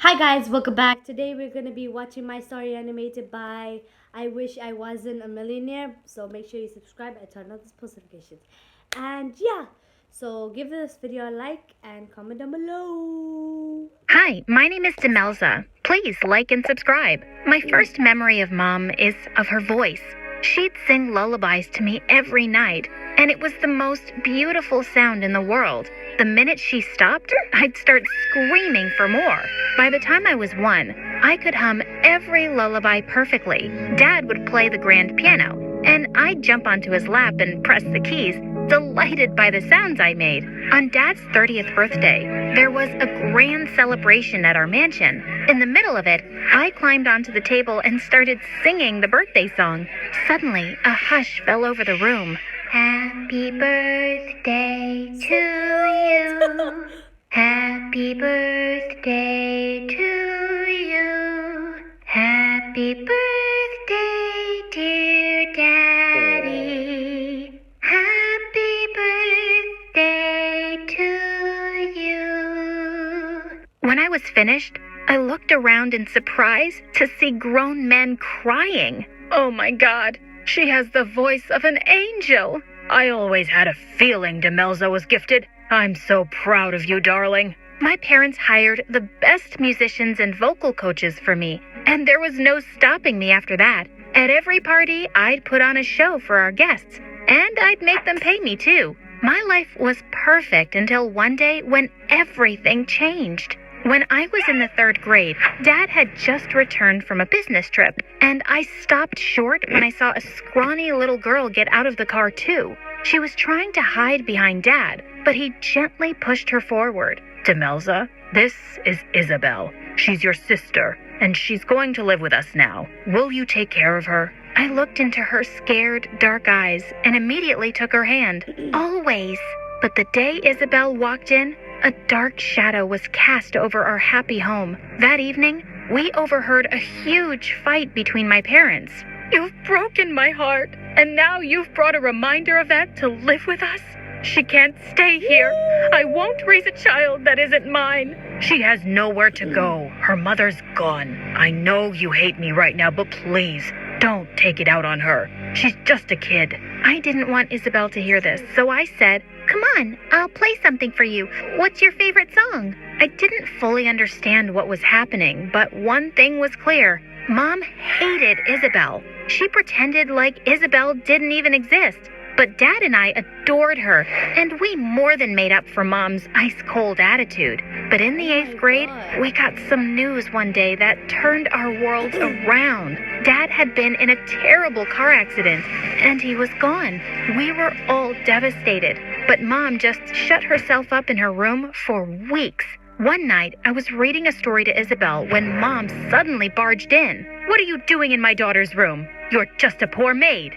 Hi guys, welcome back. Today we're gonna be watching my story animated by I Wish I Wasn't a Millionaire. So make sure you subscribe and turn on those post notifications. And yeah, so give this video a like and comment down below. Hi, my name is Demelza. Please like and subscribe. My first memory of Mom is of her voice. She'd sing lullabies to me every night, and it was the most beautiful sound in the world. The minute she stopped, I'd start screaming for more. By the time I was 1, I could hum every lullaby perfectly. Dad would play the grand piano, and I'd jump onto his lap and press the keys, delighted by the sounds I made. On Dad's 30th birthday, there was a grand celebration at our mansion. In the middle of it, I climbed onto the table and started singing the birthday song. Suddenly, a hush fell over the room. Happy birthday to you. Happy birthday to you. Happy birthday, dear Daddy. Happy birthday to you. When I was finished, I looked around in surprise to see grown men crying. Oh my God, she has the voice of an angel. I always had a feeling Demelza was gifted. I'm so proud of you, darling. My parents hired the best musicians and vocal coaches for me, and there was no stopping me after that. At every party, I'd put on a show for our guests, and I'd make them pay me too. My life was perfect until one day when everything changed. When I was in the 3rd grade, Dad had just returned from a business trip, and I stopped short when I saw a scrawny little girl get out of the car too. She was trying to hide behind Dad, but he gently pushed her forward. Demelza, this is Isabel. She's your sister, and she's going to live with us now. Will you take care of her? I looked into her scared, dark eyes and immediately took her hand. Always. But the day Isabel walked in, a dark shadow was cast over our happy home. That evening, we overheard a huge fight between my parents. You've broken my heart, and now you've brought a reminder of that to live with us? She can't stay here. I won't raise a child that isn't mine. She has nowhere to go. Her mother's gone. I know you hate me right now, but please, don't take it out on her. She's just a kid. I didn't want Isabel to hear this, so I said, "Come on, I'll play something for you. What's your favorite song?" I didn't fully understand what was happening, but one thing was clear. Mom hated Isabel. She pretended like Isabel didn't even exist. But Dad and I adored her, and we more than made up for Mom's ice-cold attitude. But in the 8th grade, we got some news one day that turned our worlds around. Dad had been in a terrible car accident, and he was gone. We were all devastated, but Mom just shut herself up in her room for weeks. One night, I was reading a story to Isabel when Mom suddenly barged in. "What are you doing in my daughter's room? You're just a poor maid."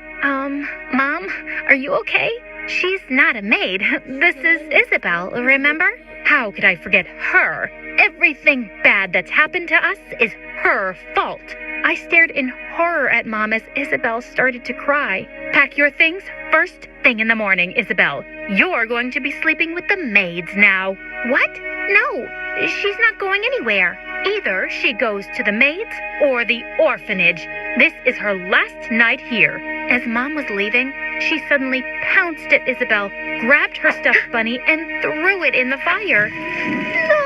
Mom, are you okay? She's not a maid. This is Isabel, remember? How could I forget her? Everything bad that's happened to us is her fault. I stared in horror at Mom as Isabel started to cry. "Pack your things first thing in the morning, Isabel. You're going to be sleeping with the maids now." "What? No, she's not going anywhere. Either she goes to the maids or the orphanage. This is her last night here." As Mom was leaving, she suddenly pounced at Isabel, grabbed her stuffed bunny, and threw it in the fire. "No,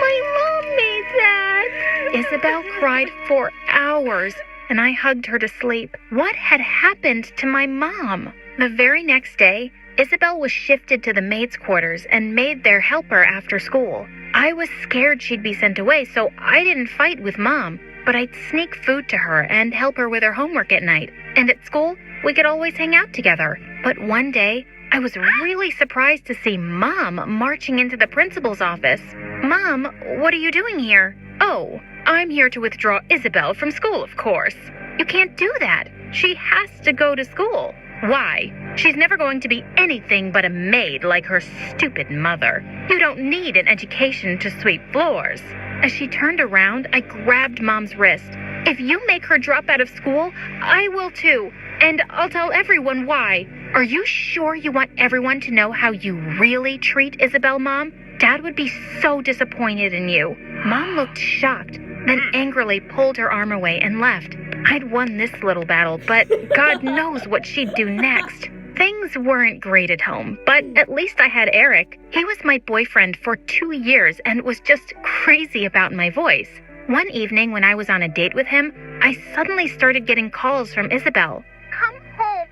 my mom made that." Isabel cried for hours, and I hugged her to sleep. What had happened to my mom? The very next day, Isabel was shifted to the maids' quarters and made their helper after school. I was scared she'd be sent away, so I didn't fight with Mom, but I'd sneak food to her and help her with her homework at night. And at school, we could always hang out together. But one day, I was really surprised to see Mom marching into the principal's office. "Mom, what are you doing here?" "Oh, I'm here to withdraw Isabel from school, of course." "You can't do that. She has to go to school." "Why? She's never going to be anything but a maid like her stupid mother. You don't need an education to sweep floors." As she turned around, I grabbed Mom's wrist. "If you make her drop out of school, I will too. And I'll tell everyone why." "Are you sure you want everyone to know how you really treat Isabel, Mom? Dad would be so disappointed in you." Mom looked shocked, then angrily pulled her arm away and left. I'd won this little battle, but God knows what she'd do next. Things weren't great at home, but at least I had Eric. He was my boyfriend for 2 years and was just crazy about my voice. One evening when I was on a date with him, I suddenly started getting calls from Isabel. Come home,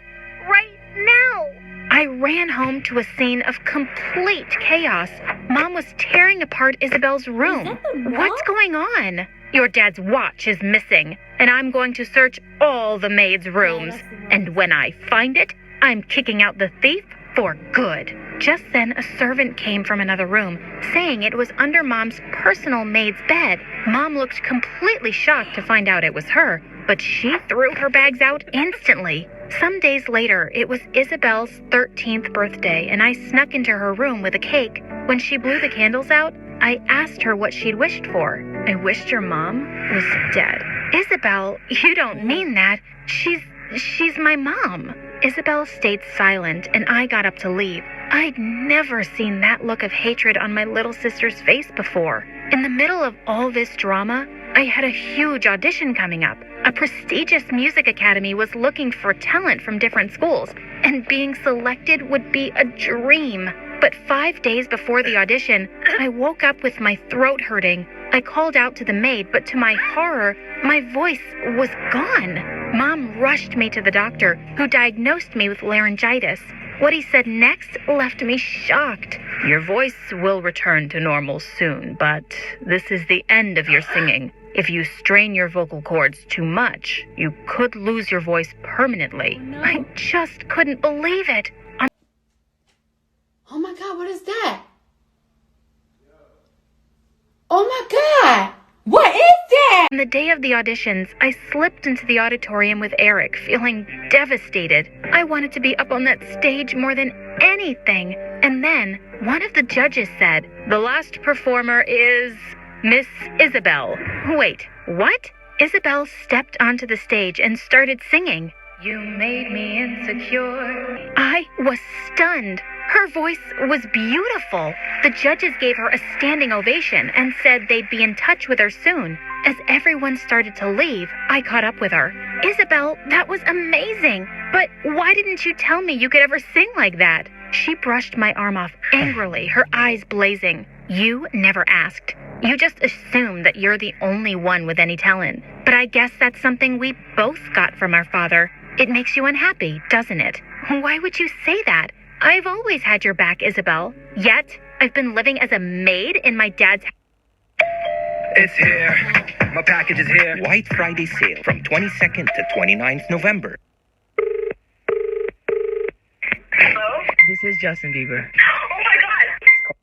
right now. I ran home to a scene of complete chaos. Mom was tearing apart Isabel's room. Is that the mom? What's going on? Your dad's watch is missing, and I'm going to search all the maids' rooms. that's the mom. And when I find it, I'm kicking out the thief for good. Just then, a servant came from another room, saying it was under Mom's personal maid's bed. Mom looked completely shocked to find out it was her, but she threw her bags out instantly. Some days later, it was Isabel's 13th birthday, and I snuck into her room with a cake. When she blew the candles out, I asked her what she'd wished for. I wished your mom was dead. Isabel, you don't mean that. She's my mom. Isabel stayed silent, and I got up to leave. I'd never seen that look of hatred on my little sister's face before. In the middle of all this drama, I had a huge audition coming up. A prestigious music academy was looking for talent from different schools, and being selected would be a dream. But 5 days before the audition, I woke up with my throat hurting. I called out to the maid, but to my horror, my voice was gone. Mom rushed me to the doctor, who diagnosed me with laryngitis. What he said next left me shocked. Your voice will return to normal soon, but this is the end of your singing. If you strain your vocal cords too much, you could lose your voice permanently. Oh, no. I just couldn't believe it. Oh my God, what is that? Oh my God, what is that? On the day of the auditions, I slipped into the auditorium with Eric, feeling devastated. I wanted to be up on that stage more than anything. And then one of the judges said, "The last performer is Miss Isabel." Wait, what? Isabel stepped onto the stage and started singing. You made me insecure. I was stunned. Her voice was beautiful. The judges gave her a standing ovation and said they'd be in touch with her soon. As everyone started to leave, I caught up with her. Isabel, that was amazing. But why didn't you tell me you could ever sing like that? She brushed my arm off angrily, her eyes blazing. You never asked. You just assumed that you're the only one with any talent. But I guess that's something we both got from our father. It makes you unhappy, doesn't it? Why would you say that? I've always had your back, Isabel. Yet, I've been living as a maid in my dad's house. It's here. My package is here. White Friday sale from 22nd to 29th November. Hello? This is Justin Bieber. Oh my God!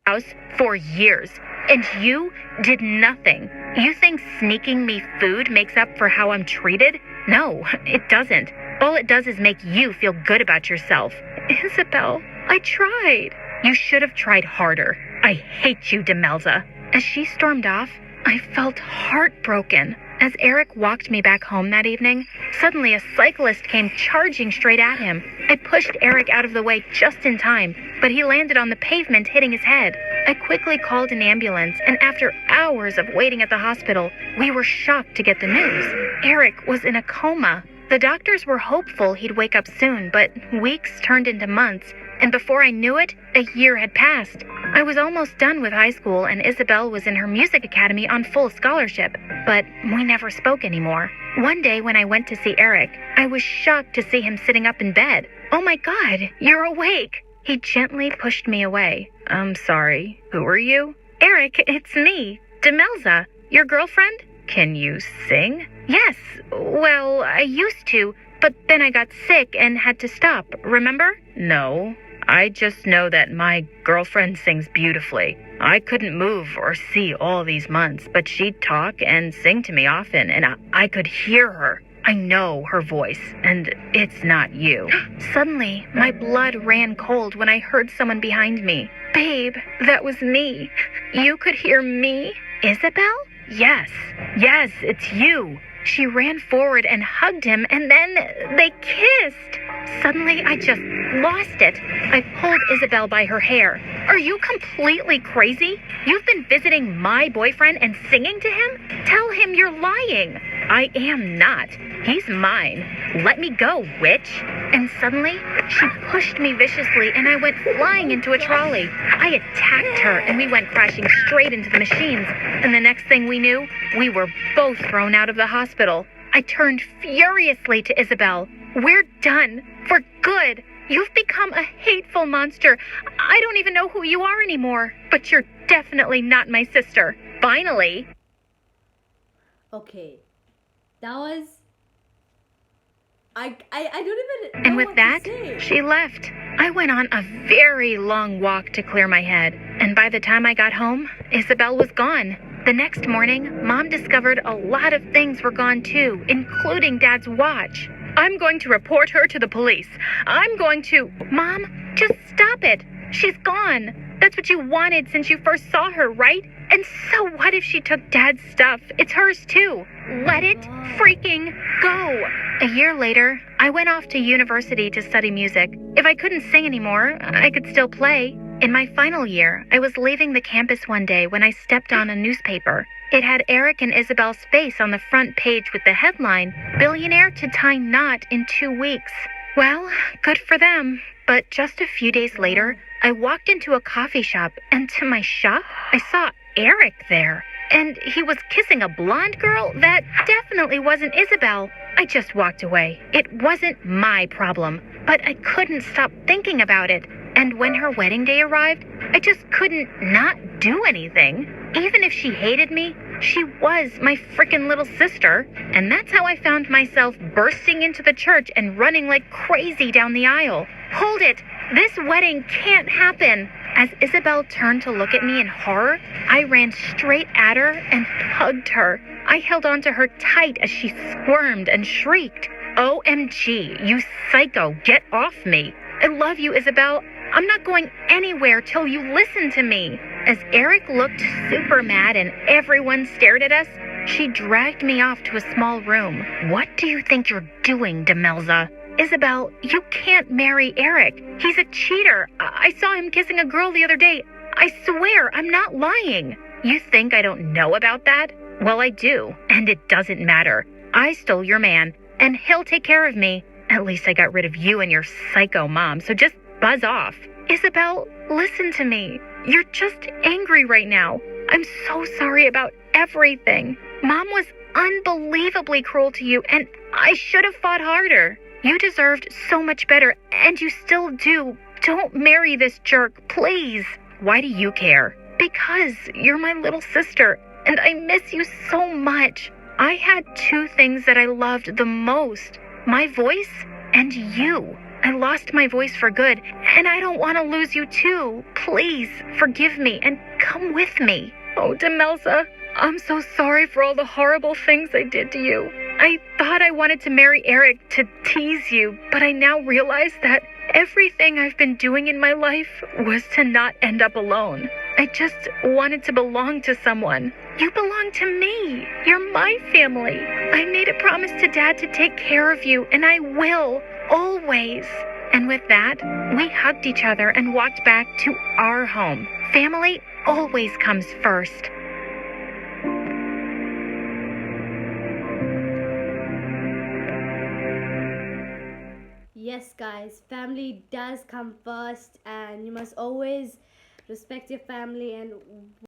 House for years, and you did nothing. You think sneaking me food makes up for how I'm treated? No, it doesn't. All it does is make you feel good about yourself. Isabel, I tried. You should have tried harder. I hate you, Demelza. As she stormed off, I felt heartbroken. As Eric walked me back home that evening, suddenly a cyclist came charging straight at him. I pushed Eric out of the way just in time, but he landed on the pavement, hitting his head. I quickly called an ambulance, and after hours of waiting at the hospital, we were shocked to get the news. Eric was in a coma. The doctors were hopeful he'd wake up soon, but weeks turned into months, and before I knew it, a year had passed. I was almost done with high school, and Isabel was in her music academy on full scholarship, but we never spoke anymore. One day when I went to see Eric, I was shocked to see him sitting up in bed. Oh my God, you're awake! He gently pushed me away. I'm sorry. Who are you? Eric, it's me, Demelza, your girlfriend. Can you sing? Yes. Well, I used to, but then I got sick and had to stop, remember? No. I just know that my girlfriend sings beautifully. I couldn't move or see all these months, but she'd talk and sing to me often, and I could hear her. I know her voice, and it's not you. Suddenly, my blood ran cold when I heard someone behind me. Babe, that was me. You could hear me? Isabel? Yes, it's you. She ran forward and hugged him, and then they kissed. Suddenly, I just lost it. I pulled Isabel by her hair. Are you completely crazy? You've been visiting my boyfriend and singing to him? Tell him you're lying. I am not. He's mine. Let me go, witch. And suddenly, she pushed me viciously and I went flying into a trolley. I attacked her and we went crashing straight into the machines. And the next thing we knew, we were both thrown out of the hospital. I turned furiously to Isabel. We're done. For good. You've become a hateful monster. I don't even know who you are anymore. But you're definitely not my sister. Finally. Okay. That was... I don't even know And with what that, to say. she left. I went on a very long walk to clear my head. And by the time I got home, Isabel was gone. The next morning, Mom discovered a lot of things were gone too, including Dad's watch. I'm going to report her to the police. I'm going to... Mom, just stop it. She's gone. That's what you wanted since you first saw her, right? And so what if she took Dad's stuff? It's hers too. Let it freaking go. A year later, I went off to university to study music. If I couldn't sing anymore, I could still play. In my final year, I was leaving the campus one day when I stepped on a newspaper. It had Eric and Isabel's face on the front page with the headline, "Billionaire to tie knot in 2 weeks." Well, good for them. But just a few days later, I walked into a coffee shop, and to my shock, I saw Eric there. And he was kissing a blonde girl that definitely wasn't Isabel. I just walked away. It wasn't my problem, but I couldn't stop thinking about it. And when her wedding day arrived, I just couldn't not do anything. Even if she hated me, she was my frickin' little sister. And that's how I found myself bursting into the church and running like crazy down the aisle. Hold it! This wedding can't happen! As Isabel turned to look at me in horror, I ran straight at her and hugged her. I held onto her tight as she squirmed and shrieked. OMG, you psycho, get off me. I love you, Isabel. I'm not going anywhere till you listen to me. As Eric looked super mad and everyone stared at us, she dragged me off to a small room. What do you think you're doing, Demelza? Isabel, you can't marry Eric. He's a cheater. I saw him kissing a girl the other day. I swear, I'm not lying. You think I don't know about that? Well, I do, and it doesn't matter. I stole your man, and he'll take care of me. At least I got rid of you and your psycho mom, so just buzz off. Isabel, listen to me. You're just angry right now. I'm so sorry about everything. Mom was unbelievably cruel to you, and I should have fought harder. You deserved so much better, and you still do. Don't marry this jerk, please. Why do you care? Because you're my little sister, and I miss you so much. I had 2 things that I loved the most. My voice and you. I lost my voice for good, and I don't want to lose you too. Please, forgive me and come with me. Oh, Demelza, I'm so sorry for all the horrible things I did to you. I thought I wanted to marry Eric to tease you, but I now realize that everything I've been doing in my life was to not end up alone. I just wanted to belong to someone. You belong to me. You're my family. I made a promise to Dad to take care of you, and I will, always. And with that, we hugged each other and walked back to our home. Family always comes first. Yes, guys, family does come first, and you must always respect your family and